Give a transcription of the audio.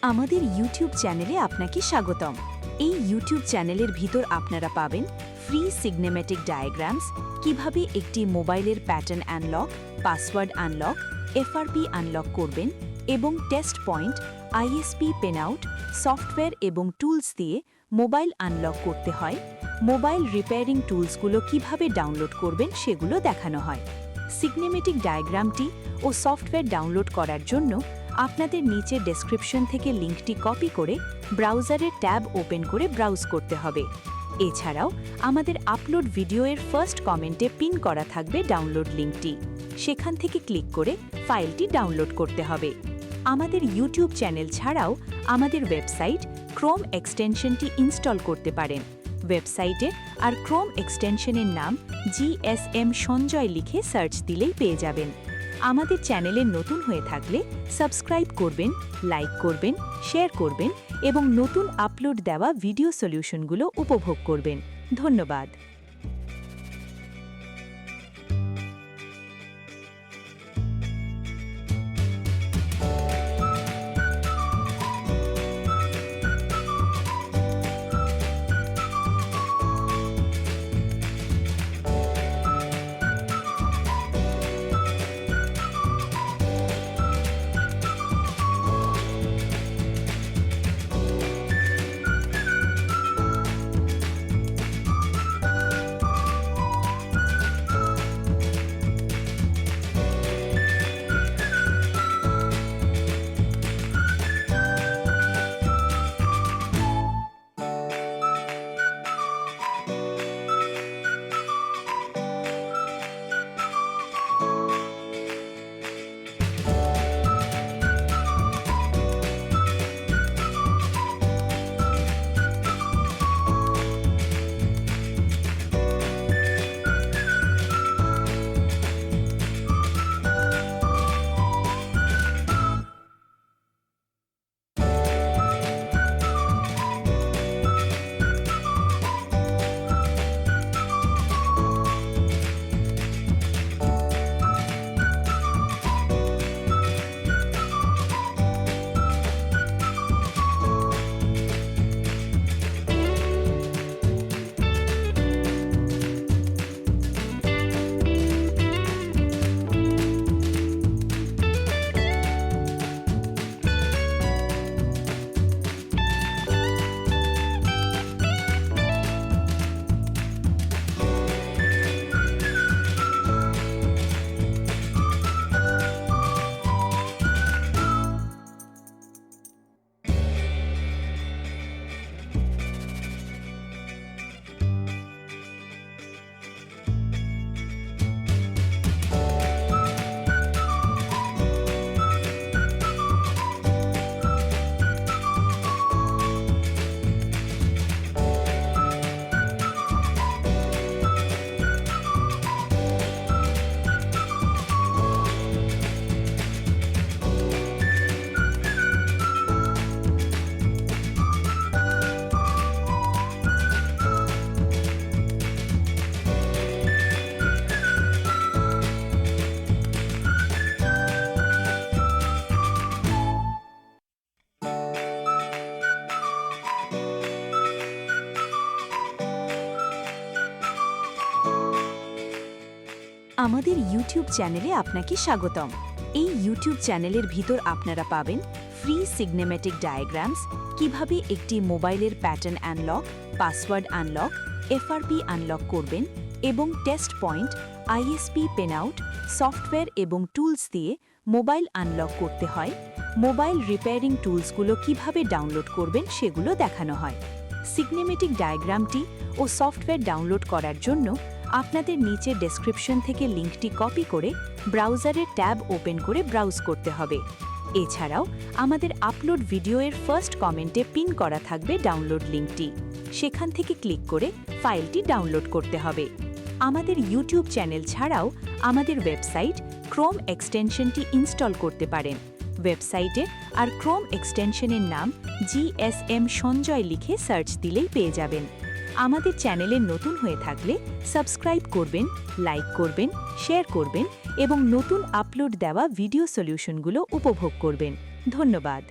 আমাদের ইউটিউব চ্যানেলে আপনাকে স্বাগতম। এই ইউটিউব চ্যানেলের ভিতর আপনারা পাবেন ফ্রি সিগনেমেটিক ডায়াগ্রামস, কিভাবে একটি মোবাইলের pattern unlock, password unlock, FRP unlock করবেন এবং টেস্ট পয়েন্ট, আইএসপি পেনআউট, সফটওয়্যার এবং টুলস দিয়ে মোবাইল আনলক করতে হয়, মোবাইল রিপেয়ারিং টুলসগুলো কিভাবে ডাউনলোড করবেন সেগুলো দেখানো হয়। সিগনেমেটিক ডায়াগ্রামটি ও সফটওয়্যার ডাউনলোড করার জন্য আপনাদের নিচে ডেসক্রিপশন থেকে লিঙ্কটি কপি করে ব্রাউজারের ট্যাব ওপেন করে ব্রাউজ করতে হবে। এছাড়াও আমাদের আপলোড ভিডিওর ফার্স্ট কমেন্টে পিন করা থাকবে ডাউনলোড লিঙ্কটি, সেখান থেকে ক্লিক করে ফাইলটি ডাউনলোড করতে হবে। আমাদের ইউটিউব চ্যানেল ছাড়াও আমাদের ওয়েবসাইট ক্রোম এক্সটেনশনটি ইনস্টল করতে পারেন। ওয়েবসাইটে আর ক্রোম এক্সটেনশনের নাম GSM সঞ্জয় লিখে সার্চ দিলেই পেয়ে যাবেন। আমাদের চ্যানেলে নতুন হয়ে থাকলে সাবস্ক্রাইব করবেন, লাইক করবেন, শেয়ার করবেন এবং নতুন আপলোড দেওয়া ভিডিও সলিউশনগুলো উপভোগ করবেন। ধন্যবাদ। আমাদের ইউটিউব চ্যানেলে আপনাকে স্বাগতম। এই ইউটিউব চ্যানেলের ভিতর আপনারা পাবেন ফ্রি সিগনেমেটিক ডায়াগ্রামস, কিভাবে একটি মোবাইলের pattern unlock, password unlock, FRP unlock করবেন এবং টেস্ট পয়েন্ট, আইএসপি পেনআউট, সফটওয়্যার এবং টুলস দিয়ে মোবাইল আনলক করতে হয়, মোবাইল রিপেয়ারিং টুলসগুলো কিভাবে ডাউনলোড করবেন সেগুলো দেখানো হয়। সিগনেমেটিক ডায়াগ্রামটি ও সফটওয়্যার ডাউনলোড করার জন্য আপনাদের নিচে ডেসক্রিপশন থেকে লিঙ্কটি কপি করে ব্রাউজারের ট্যাব ওপেন করে ব্রাউজ করতে হবে। এছাড়াও আমাদের আপলোড ভিডিওর ফার্স্ট কমেন্টে পিন করা থাকবে ডাউনলোড লিঙ্কটি, সেখান থেকে ক্লিক করে ফাইলটি ডাউনলোড করতে হবে। আমাদের ইউটিউব চ্যানেল ছাড়াও আমাদের ওয়েবসাইট ক্রোম এক্সটেনশনটি ইনস্টল করতে পারেন। ওয়েবসাইটে আর ক্রোম এক্সটেনশনের নাম GSM সঞ্জয় লিখে সার্চ দিলেই পেয়ে যাবেন। আমাদের চ্যানেলে নতুন হয়ে থাকলে সাবস্ক্রাইব করবেন, লাইক করবেন, শেয়ার করবেন এবং নতুন আপলোড দেওয়া ভিডিও সলিউশনগুলো উপভোগ করবেন। ধন্যবাদ।